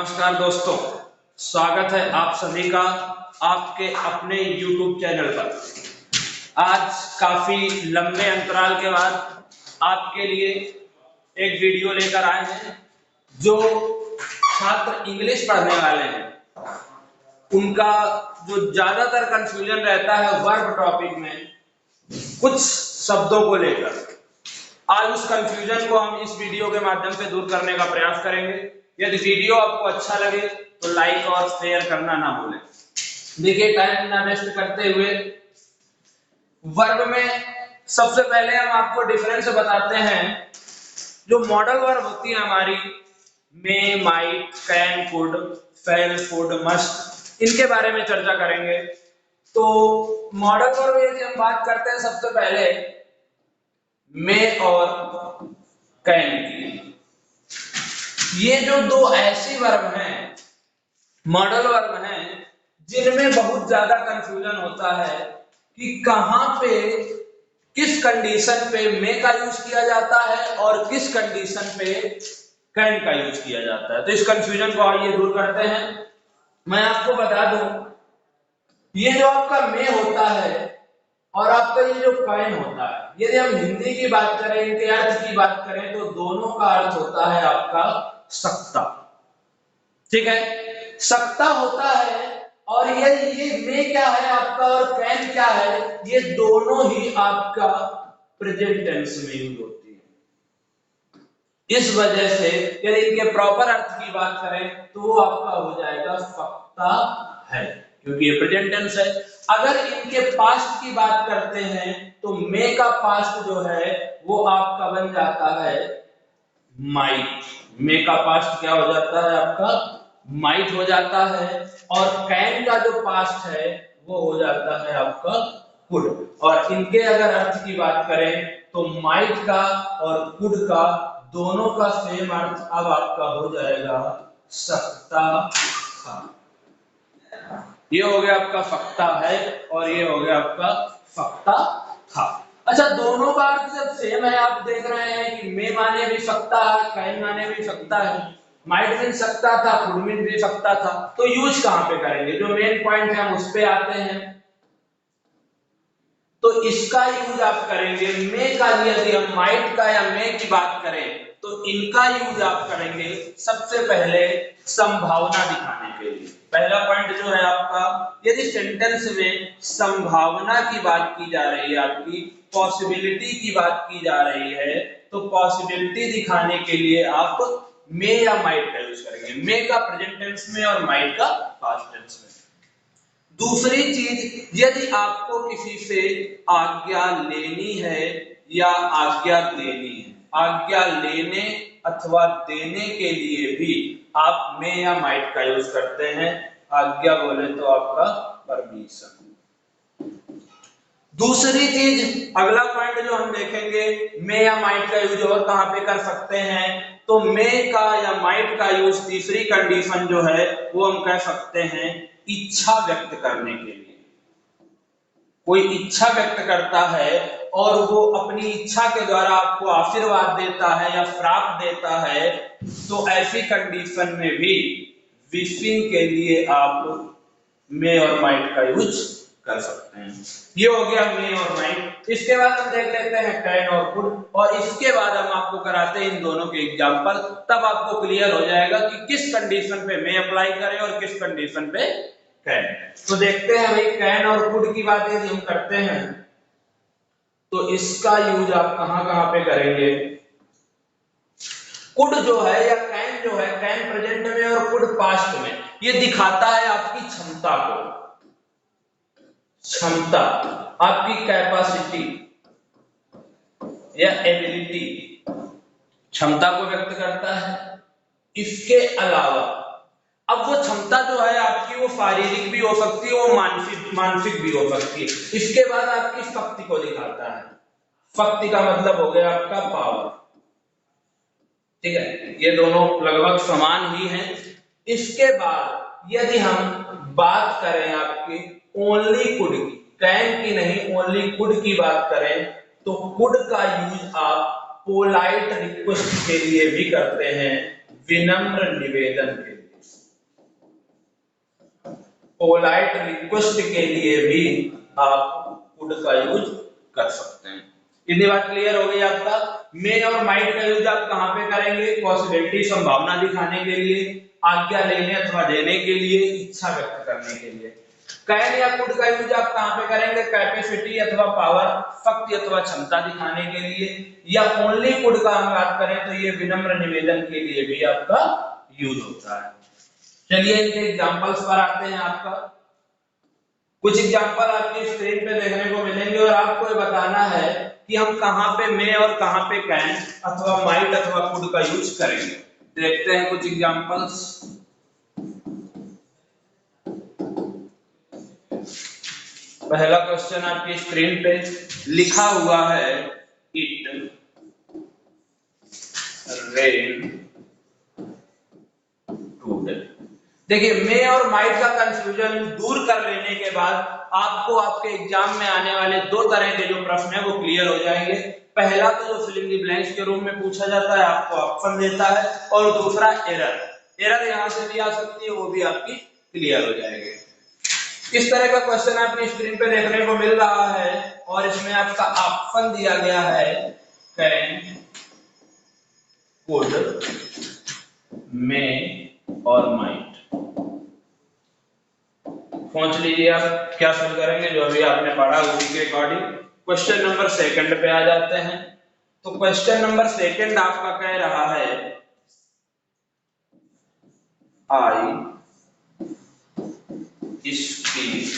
नमस्कार दोस्तों, स्वागत है आप सभी का आपके अपने YouTube चैनल पर। आज काफी लंबे अंतराल के बाद आपके लिए एक वीडियो लेकर आए हैं। जो छात्र इंग्लिश पढ़ने वाले हैं उनका जो ज्यादातर कंफ्यूजन रहता है वर्ब टॉपिक में कुछ शब्दों को लेकर, आज उस कंफ्यूजन को हम इस वीडियो के माध्यम से दूर करने का प्रयास करेंगे। यदि वीडियो आपको अच्छा लगे तो लाइक और शेयर करना ना भूलें। देखिए, टाइम ना वेस्ट करते हुए वर्ब में सबसे पहले हम आपको डिफरेंस बताते हैं। जो मॉडल वर्ब होती है हमारी, may, might, can, could, fail, could, must, इनके बारे में चर्चा करेंगे। तो मॉडल वर्ब यदि हम बात करते हैं सबसे पहले मे और कैन की, ये जो दो ऐसी वर्ब हैं, मॉडल वर्ब हैं, जिनमें बहुत ज्यादा कंफ्यूजन होता है कि कहां पे किस कंडीशन पे मे का यूज किया जाता है और किस कंडीशन पे कैन का यूज किया जाता है। तो इस कंफ्यूजन को आइए दूर करते हैं। मैं आपको बता दूं, ये जो आपका मे होता है और आपका ये जो कैन होता है, यदि हम हिंदी की बात करें, इनके अर्थ की बात करें, तो दोनों का अर्थ होता है आपका सकता। ठीक है, सकता होता है। और ये मे क्या है आपका और कैन क्या है, ये दोनों ही आपका प्रेजेंट टेंस में यूज होती है। इस वजह से यदि इनके प्रॉपर अर्थ की बात करें तो वो आपका हो जाएगा सकता है, क्योंकि ये प्रेजेंट टेंस है। अगर इनके पास्ट की बात करते हैं तो मे का पास्ट जो है वो आपका बन जाता है माइट। मे का पास्ट क्या हो जाता है आपका माइट हो जाता है। और कैन का जो पास्ट है वो हो जाता है आपका कुड। और इनके अगर अर्थ की बात करें तो माइट का और कुड का दोनों का सेम अर्थ अब आपका हो जाएगा सकता था। ये हो गया आपका सकता है और ये हो गया आपका सकता था। अच्छा, दोनों का अर्थ जब सेम है, आप देख रहे हैं कि मे माने भी सकता है, कैन माने भी सकता है, माइट मीन सकता था, कुड मीन भी सकता था। तो यूज कहां पे करेंगे, जो मेन पॉइंट है हम उस पे आते हैं। तो इसका यूज आप करेंगे मे का। यदि हम माइट का या मे की बात करें तो इनका यूज आप करेंगे सबसे पहले संभावना दिखाने के लिए। पहला पॉइंट जो है आपका, यदि सेंटेंस में संभावना की बात की जा रही है, आपकी पॉसिबिलिटी की बात की जा रही है, तो पॉसिबिलिटी दिखाने के लिए आप मे या माइट का यूज करेंगे। मे का प्रेजेंट टेंस में और माइट का पास्ट टेंस में। दूसरी चीज, यदि आपको किसी से आज्ञा लेनी है या आज्ञा देनी है, आज्ञा लेने अथवा देने के लिए भी आप मे या माइट का यूज करते हैं। आज्ञा बोले तो आपका परमिशन। दूसरी चीज, अगला पॉइंट जो हम देखेंगे, मे या माइट का यूज और कहां पे कर सकते हैं, तो मे का या माइट का यूज तीसरी कंडीशन जो है वो हम कह सकते हैं इच्छा व्यक्त करने के लिए। कोई इच्छा व्यक्त करता है और वो अपनी इच्छा के द्वारा आपको आशीर्वाद देता है या श्राप देता है, तो ऐसी कंडीशन में भी विशिंग के लिए आप मे और माइट का यूज कर सकते हैं। ये हो गया मे और माइट। इसके बाद हम देख लेते हैं कैन और कुड, और इसके बाद हम आपको कराते हैं इन दोनों के एग्जांपल। तब आपको क्लियर हो जाएगा कि किस कंडीशन पे मे अप्लाई करें और किस कंडीशन पे कैन। तो देखते हैं भाई, कैन और कुड की बात यदि हम करते हैं तो इसका यूज आप कहां पे करेंगे। कुड जो है या कैन जो है, कैन प्रेजेंट में और कुड पास्ट में, ये दिखाता है आपकी क्षमता को। क्षमता, आपकी कैपेसिटी या एबिलिटी, क्षमता को व्यक्त करता है। इसके अलावा अब वो क्षमता जो है आपकी, वो शारीरिक भी हो सकती है, वो मानसिक भी हो सकती है। इसके बाद आपकी शक्ति को दिखाता है। शक्ति का मतलब हो गया आपका पावर। ठीक है, ये दोनों लगभग समान ही हैं। इसके बाद यदि हम बात करें आपकी ओनली कुड की, कैन की नहीं, ओनली कुड की बात करें, तो कुड का यूज आप पोलाइट रिक्वेस्ट के लिए भी करते हैं, विनम्र निवेदन के लिए। पोलाइट रिक्वेस्ट के लिए भी आप कुड का यूज कर सकते हैं। इतनी बात क्लियर हो गई आपका। मे और माइट का यूज आप कहां पे करेंगे? पॉसिबिलिटी, संभावना दिखाने के लिए, आज्ञा लेने अथवा देने के लिए, इच्छा व्यक्त करने के लिए। कैन या कुड का यूज आप कहां पे करेंगे? कैपेसिटी अथवा पावर, शक्ति अथवा क्षमता दिखाने के लिए, या ओनली कुड का हम बात करें तो ये विनम्र निवेदन के लिए भी आपका यूज होता है। चलिए इनके एग्जांपल्स पर आते हैं। आपका कुछ एग्जांपल आपकी स्क्रीन पे देखने को मिलेंगे और आपको ये बताना है कि हम कहां पे मे और कहां पे कैन अथवा माइट अथवा कुड का यूज करेंगे। देखते हैं कुछ एग्जांपल्स। पहला क्वेश्चन आपकी स्क्रीन पे लिखा हुआ है, इट रेन टुडे। देखिए मे और माइट का कंफ्यूजन दूर कर लेने के बाद आपको आपके एग्जाम में आने वाले दो तरह के जो प्रश्न है वो क्लियर हो जाएंगे। पहला तो जो फिल इन द ब्लैंक्स के रूप में पूछा जाता है, आपको ऑप्शन देता है, और दूसरा एरर यहां से भी आ सकती है, वो भी आपकी क्लियर हो जाएगी। इस तरह का क्वेश्चन आपकी स्क्रीन पे देखने को मिल रहा है और इसमें आपका ऑप्शन दिया गया है कैन, कुड, मे और माइट। सोच लीजिए आप क्या फिल करेंगे, जो अभी आपने पढ़ा उसी के अकॉर्डिंग। क्वेश्चन नंबर सेकंड पे आ जाते हैं। तो क्वेश्चन नंबर सेकंड आपका कह रहा है, आई स्पीक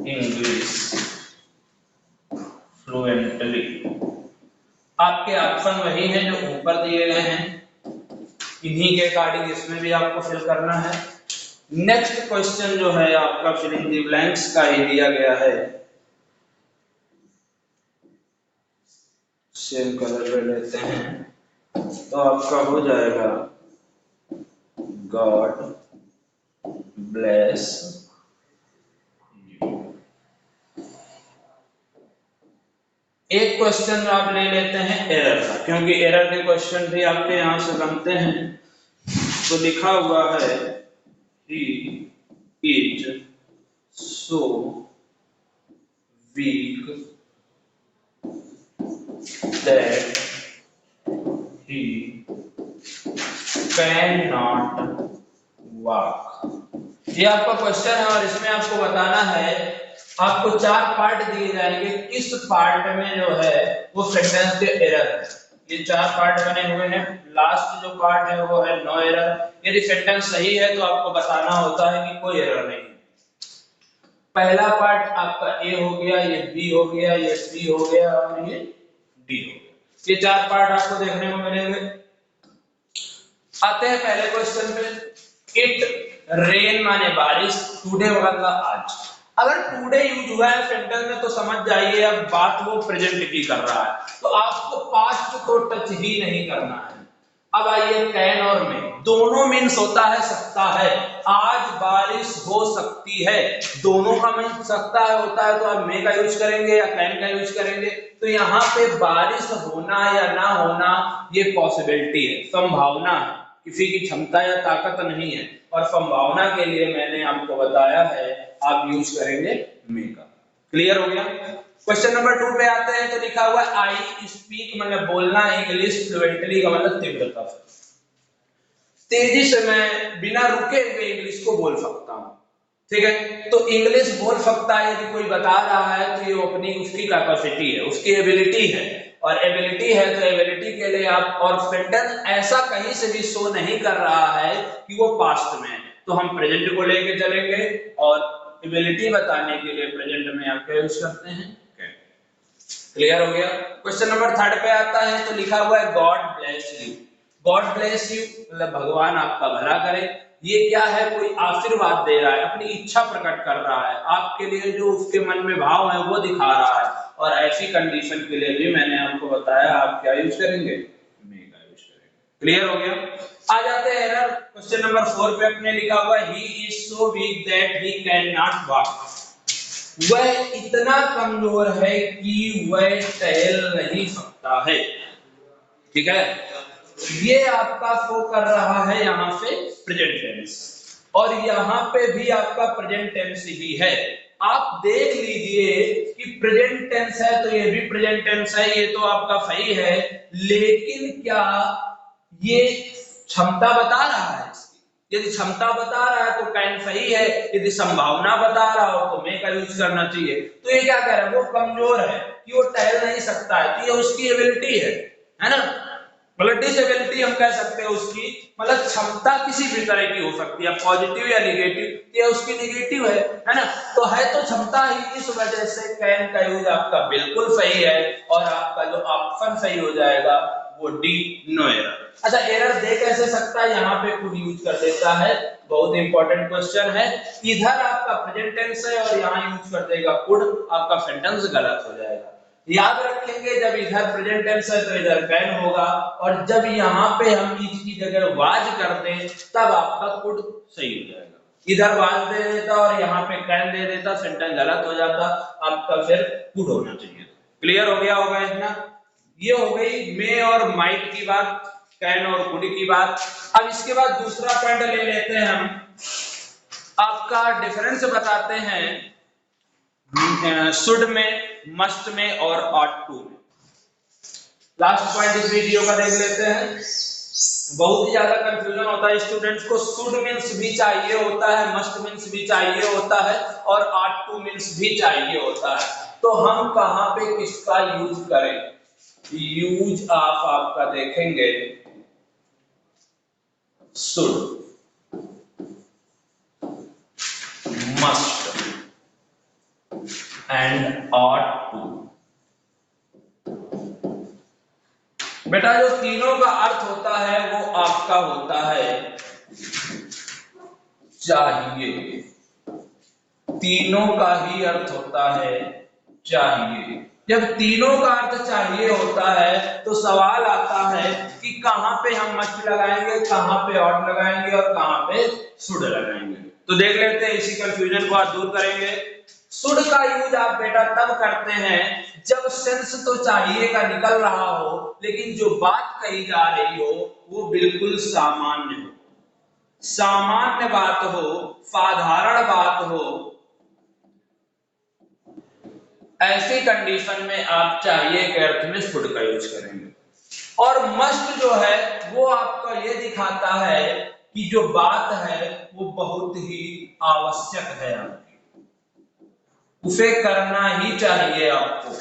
इंग्लिश फ्लुएंटली। आपके ऑप्शन वही हैं जो ऊपर दिए गए हैं, इन्हीं के अकॉर्डिंग इसमें भी आपको फिल करना है। नेक्स्ट क्वेश्चन जो है आपका फिल इन द ब्लैंक्स का ही दिया गया है, सेम कलर ले लेते हैं तो आपका हो जाएगा, गॉड ब्लेस यू। एक क्वेश्चन आप ले लेते हैं एरर का, क्योंकि एरर के क्वेश्चन भी आपके यहां से बनते हैं। तो लिखा हुआ है, he is so weak that he cannot walk। ये आपका क्वेश्चन है और इसमें आपको बताना है, आपको चार पार्ट दिए जाएंगे, किस पार्ट में जो है वो सेंटेंस के एरर है। ये चार पार्ट बने हुए हैं, लास्ट जो पार्ट है वो है नो एरर। यदि सेंटेंस सही है तो आपको बताना होता है कि कोई एरर नहीं। पहला पार्ट आपका ए हो गया, ये बी हो गया, ये सी हो गया और ये डी हो गया। ये चार पार्ट आपको देखने को मिलेंगे। आते हैं पहले क्वेश्चन पे, इट रेन माने बारिश, टुडे मतलब आज। अगर टुडे यूज हुआ है सेंटेंस में तो समझ जाइए अब बात वो प्रेजेंट की कर रहा है, तो आपको पास्ट को टच ही नहीं करना है। अब आइए कैन और मे, दोनों मीन्स होता है सकता है, आज बारिश हो सकती है, दोनों का मीन्स सकता है होता है, तो आप मे का यूज करेंगे या कैन का यूज करेंगे। तो यहाँ पे बारिश होना या ना होना ये पॉसिबिलिटी है, संभावना है, किसी की क्षमता या ताकत नहीं है। और संभावना के लिए मैंने आपको बताया है आप यूज करेंगे मे का। क्लियर हो गया। क्वेश्चन नंबर 2 पे आते हैं। तो लिखा हुआ है, आई स्पीक मतलब बोलना, इंग्लिश फ्लुएंटली का मतलब तीव्रता से, तेजी से मैं बिना रुके हुए इंग्लिश को बोल सकता हूं। ठीक है, तो इंग्लिश बोल सकता है यदि कोई बता रहा है तो ये अपनी उसकी कैपेसिटी है, उसकी एबिलिटी है, और एबिलिटी है तो एबिलिटी के लिए आप, और सेंटेंस ऐसा कहीं से भी शो नहीं कर रहा है कि वो पास्ट में है, तो हम प्रेजेंट को लेके चलेंगे और एबिलिटी बताने के लिए प्रेजेंट में आप क्या यूज करते हैं, कैन। क्लियर हो गया। क्वेश्चन नंबर 3 पे आता है। तो लिखा हुआ है, God bless you. God bless you मतलब भगवान आपका भला करे। ये क्या है, कोई आशीर्वाद दे रहा है, अपनी इच्छा प्रकट कर रहा है, आपके लिए जो उसके मन में भाव है वो दिखा रहा है। और ऐसी कंडीशन के लिए भी मैंने आपको बताया आप क्या यूज करेंगे, मे का यूज करेंगे। क्लियर हो गया। आ जाते हैं एरर। क्वेश्चन नंबर 4 पे अपने लिखा हुआ है, he is so weak that he can not walk. वह इतना कमजोर है कि वह टहल नहीं सकता है। ठीक है, ये आपका शो कर रहा है यहाँ पे प्रेजेंट टेंस, और यहाँ पे भी आपका प्रेजेंट टेंस ही है। आप देख लीजिए कि प्रेजेंट टेंस है तो ये भी प्रेजेंट टेंस है, ये तो आपका सही है, लेकिन क्या ये क्षमता बता रहा है इसकी? यदि क्षमता बता रहा है तो कैन सही है, यदि संभावना बता रहा हो तो मे का यूज करना चाहिए। तो ये क्या कह रहा है, वो कमजोर है कि वो टहल नहीं सकता है, तो ये उसकी एबिलिटी है ना, मतलब डिसेबिलिटी हम कह सकते हैं उसकी, मतलब क्षमता किसी भी तरह की हो सकती है, पॉजिटिव या निगेटिव, ये उसकी निगेटिव है ना, तो है तो क्षमता ही, इस वजह से कैन का यूज आपका बिल्कुल सही है, और आपका जो ऑप्शन सही हो जाएगा वो डी, नो एरर। अच्छा, एरर दे कैसे सकता है, यहाँ पे कुड यूज कर देता है, बहुत इंपॉर्टेंट क्वेश्चन है, इधर आपका प्रेजेंट टेंस है और यहाँ यूज कर देगा कुड, आपका सेंटेंस गलत हो जाएगा। याद रखेंगे जब इधर प्रेजेंट टेंस है तो इधर कैन होगा, और जब यहाँ पे हम इज की जगह वाज कर दें तब आपका कुड सही हो जाएगा। इधर वाज दे देता और यहाँ पे कैन दे देता, सेंटेंस गलत हो जाता, आपका फिर कुड होना चाहिए। क्लियर हो गया होगा इतना? ये हो गई मे और माइट की बात, कैन और कुड की बात। अब इसके बाद दूसरा पॉइंट ले लेते हैं हम, आपका डिफरेंस बताते हैं शुड में, मस्ट में और ऑट टू में। लास्ट पॉइंट इस वीडियो का देख लेते हैं। बहुत ही ज्यादा कंफ्यूजन होता है स्टूडेंट्स को, शुड मींस भी चाहिए होता है, मस्ट मींस भी चाहिए होता है, और ऑट टू मींस भी चाहिए होता है, तो हम कहां पे किसका यूज करें? यूज ऑफ आपका देखेंगे should, must and ought to. बेटा जो तीनों का अर्थ होता है वो आपका होता है चाहिए, तीनों का ही अर्थ होता है चाहिए। जब तीनों का अर्थ चाहिए होता है तो सवाल आता है कि कहां पे हम मस्ट लगाएंगे, कहां पे ऑट लगाएंगे और कहां पे शुड लगाएंगे। तो देख लेते हैं, इसी कंफ्यूजन को आज दूर करेंगे। शुड का यूज आप बेटा तब करते हैं जब सेंस तो चाहिए का निकल रहा हो, लेकिन जो बात कही जा रही हो वो बिल्कुल सामान्य हो, सामान्य बात हो, साधारण बात हो, ऐसी कंडीशन में आप चाहिए के अर्थ में शुड का यूज करेंगे। और मस्ट जो है वो आपका ये दिखाता है कि जो बात है वो बहुत ही आवश्यक है, आपकी उसे करना ही चाहिए आपको।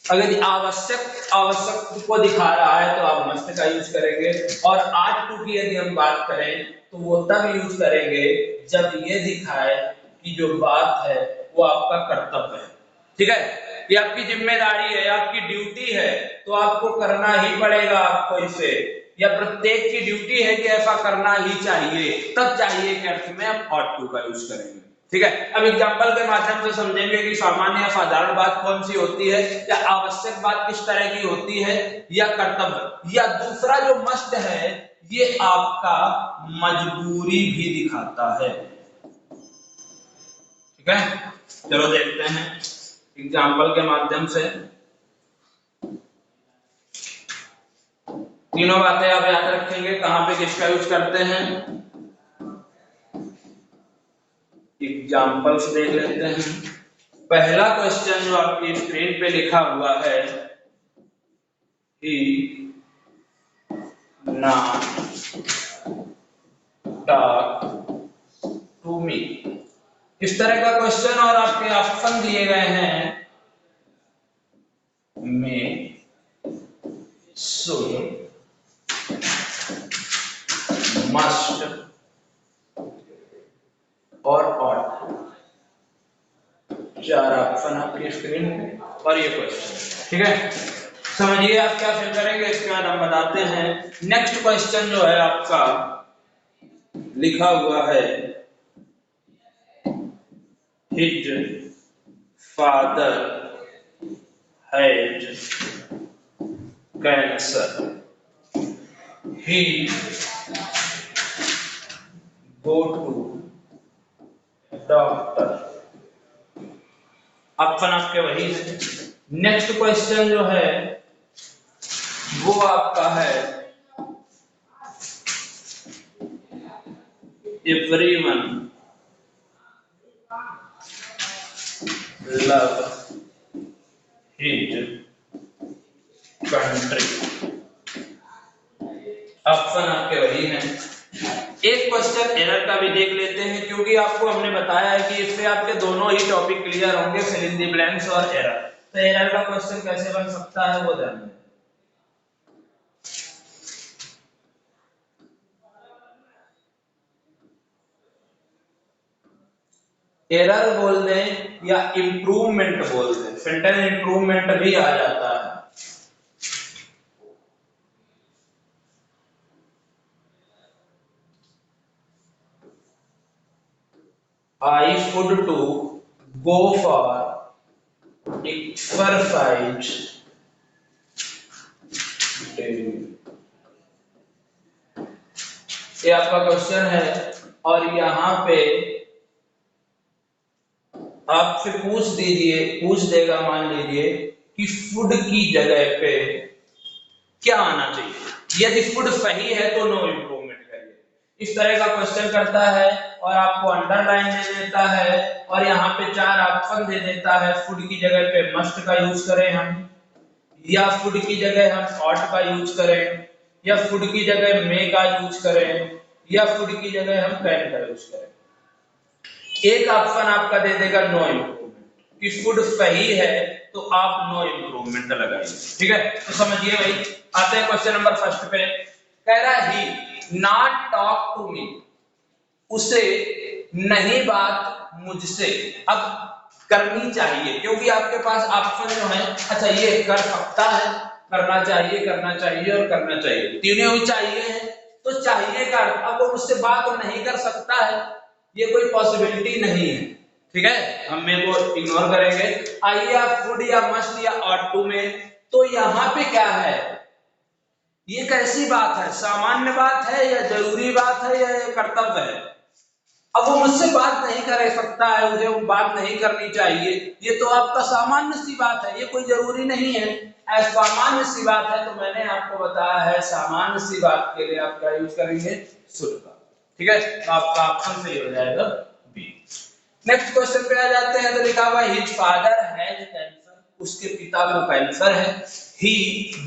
अगर आवश्यक को दिखा रहा है तो आप मस्ट का यूज करेंगे, और आर्ट टू की यदि हम बात करें तो वो तब यूज करेंगे जब ये दिखाए कि जो बात है वो आपका कर्तव्य है। ठीक है, ये आपकी जिम्मेदारी है, आपकी ड्यूटी है, तो आपको करना ही पड़ेगा आपको इसे, या प्रत्येक की ड्यूटी है कि ऐसा करना ही चाहिए, तब चाहिए के अर्थ में आप ऑट टू का यूज करेंगे। ठीक है, अब एग्जांपल के माध्यम से समझेंगे कि सामान्य या साधारण बात कौन सी होती है, या आवश्यक बात किस तरह की होती है, या कर्तव्य, या दूसरा जो मस्ट है ये आपका मजबूरी भी दिखाता है। ठीक है, चलो देखते हैं एग्जाम्पल के माध्यम से। तीनों बातें आप याद रखेंगे, कहां पे किसका यूज करते हैं। एग्जाम्पल्स देख लेते हैं। पहला क्वेश्चन जो आपकी स्क्रीन पे लिखा हुआ है, ही नॉट टॉक टू मी, इस तरह का क्वेश्चन, और आपके ऑप्शन दिए गए हैं में, शुड, मस्ट और ऑट। चार ऑप्शन आपकी स्क्रीन पे और ये क्वेश्चन। ठीक है, समझिए आप क्या फिल करेंगे, इसके बाद हम बताते हैं। नेक्स्ट क्वेश्चन जो है आपका लिखा हुआ है, his father had cancer, he go to doctor. Option आपके वही है। नेक्स्ट क्वेश्चन जो है वो आपका है, everyone love his country। Option आपके वही हैं। एक क्वेश्चन एरर का भी देख लेते हैं, क्योंकि आपको हमने बताया है कि इससे आपके दोनों ही टॉपिक क्लियर होंगे, फिल इन द ब्लैंक्स और एरर। तो एरर का क्वेश्चन कैसे बन सकता है वो जानिए। एरर बोल दें या इंप्रूवमेंट बोल दें, सेंटेंस इंप्रूवमेंट भी आ जाता है। I should to go for exercise daily। ये आपका क्वेश्चन है और यहाँ पे आपसे पूछ देगा, मान लीजिए कि फूड की जगह पे क्या आना चाहिए। यदि फूड सही है तो नो इम्प्रूवमेंट करिए, इस तरह का क्वेश्चन करता है और आपको अंडरलाइन दे देता है और यहाँ पे 4 ऑप्शन दे देता है। फूड की जगह पे मस्ट का यूज करें हम, या फूड की जगह हम ऑट का यूज करें, या फूड की जगह मे का यूज करें, या फूड की जगह हम कैन का यूज करें। एक ऑप्शन आपका दे देगा नो इम्प्रूवमेंट, कि फूड सही है तो आप नो इम्प्रूवमेंट लगाइए। ठीक है, तो समझिए भाई। आते हैं क्वेश्चन नंबर फर्स्ट पे। कह रहा है ही नॉट टॉक टू मी, उसे नहीं बात मुझसे अब करनी चाहिए, क्योंकि आपके पास ऑप्शन जो है, अच्छा ये कर सकता है, करना चाहिए और करना चाहिए, तीनों ही चाहिए है। तो चाहिए का अब वो मुझसे बात नहीं कर सकता है, ये कोई पॉसिबिलिटी नहीं है। ठीक है, हम मेरे को इग्नोर करेंगे। आइए आप फूड या मस्ट या ऑट टू में, तो यहाँ पे क्या है, ये कैसी बात है, सामान्य बात है या जरूरी बात है या कर्तव्य है। अब वो मुझसे बात नहीं कर सकता है, मुझे वो बात नहीं करनी चाहिए, ये तो आपका सामान्य सी बात है, ये कोई जरूरी नहीं है। सामान्य सी बात है, तो मैंने आपको बताया है सामान्य सी बात के लिए आप क्या यूज करेंगे, शुड का। ठीक है, तो आपका ऑप्शन सही हो जाएगा बी। नेक्स्ट क्वेश्चन पे आ जाते हैं। तो लिखा हुआ हिज फादर हैज कैंसर, उसके पिता को कैंसर है। ही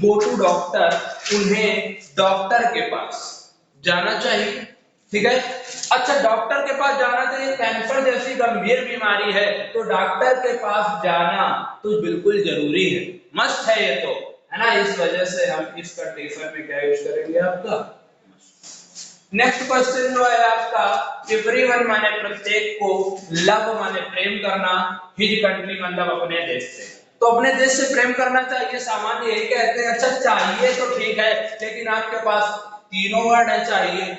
गो टू डॉक्टर, उन्हें डॉक्टर के पास जाना चाहिए। ठीक है, अच्छा डॉक्टर के पास जाना चाहिए, कैंसर जैसी गंभीर बीमारी है तो डॉक्टर के पास जाना तो बिल्कुल जरूरी है, मस्ट है ये तो, है ना। इस वजह से हम इस कंडीशन में क्या यूज करेंगे आपका। नेक्स्ट क्वेश्चन जो है आपका, एवरीवन माने प्रत्येक को, लव माने प्रेम करना, हिज कंट्री मतलब अपने देश से, तो अपने देश से प्रेम करना चाहिए, सामान्य यही कहते हैं। अच्छा चाहिए तो ठीक है, लेकिन आपके पास तीनों वर्ड है चाहिए,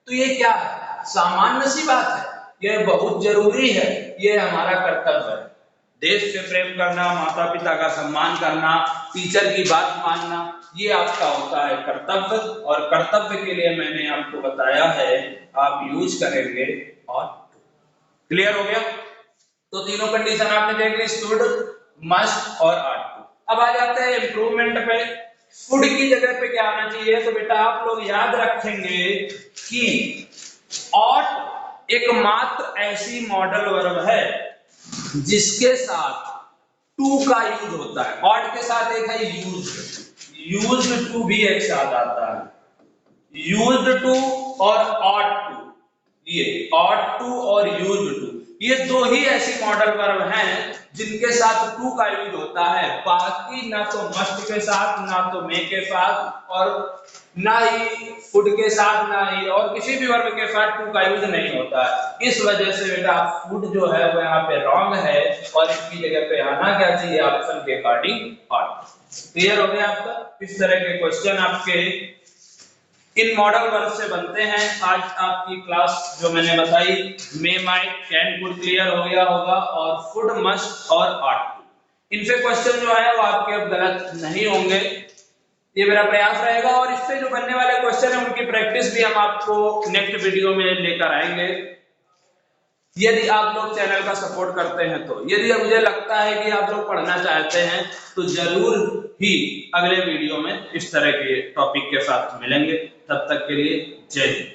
तो ये क्या है, सामान्य सी बात है, ये बहुत जरूरी है, ये हमारा कर्तव्य है। देश से प्रेम करना, माता पिता का सम्मान करना, टीचर की बात मानना, ये आपका होता है कर्तव्य। और कर्तव्य के लिए मैंने आपको बताया है आप यूज करेंगे और क्लियर हो गया। तो तीनों कंडीशन आपने देख ली, शुड, मस्ट और आर टू। अब आ जाते हैं इंप्रूवमेंट पे। शुड की जगह पे क्या आना चाहिए, तो बेटा आप लोग याद रखेंगे कि ऑट एकमात्र ऐसी मॉडल वर्ब है जिसके साथ टू का यूज होता है। ऑट के साथ एक है यूज्ड टू भी एक साथ आता है, यूज्ड टू और ऑट टू, ये ऑट टू और यूज्ड टू, ये दो ही ऐसी मॉडल वर्ब हैं जिनके साथ टू का यूज होता है। बाकी ना तो मस्ट के साथ, ना तो मे के साथ, और ना ही फुड के साथ, ना ही और किसी भी वर्ब के साथ टू का यूज नहीं होता है। इस वजह से बेटा फुड जो है वो यहाँ पे रॉन्ग है और इसकी जगह पे आना क्या चाहिए, ऑप्शन के अकॉर्डिंग ऑट। क्लियर हो गया आपका। इस तरह के क्वेश्चन आपके इन मॉडल वर्ब से बनते हैं। आज आपकी क्लास जो मैंने बताई, मे, माइट, कैन, कुड क्लियर हो गया होगा, और फुड, मस्ट और ऑट टू, इनसे क्वेश्चन जो है वो आपके अब गलत नहीं होंगे, ये मेरा प्रयास रहेगा। और इससे जो बनने वाले क्वेश्चन है उनकी प्रैक्टिस भी हम आपको नेक्स्ट वीडियो में लेकर आएंगे, यदि आप लोग चैनल का सपोर्ट करते हैं तो। यदि मुझे लगता है कि आप लोग पढ़ना चाहते हैं तो जरूर ही अगले वीडियो में इस तरह के टॉपिक के साथ मिलेंगे। तब तक के लिए जय हिंद।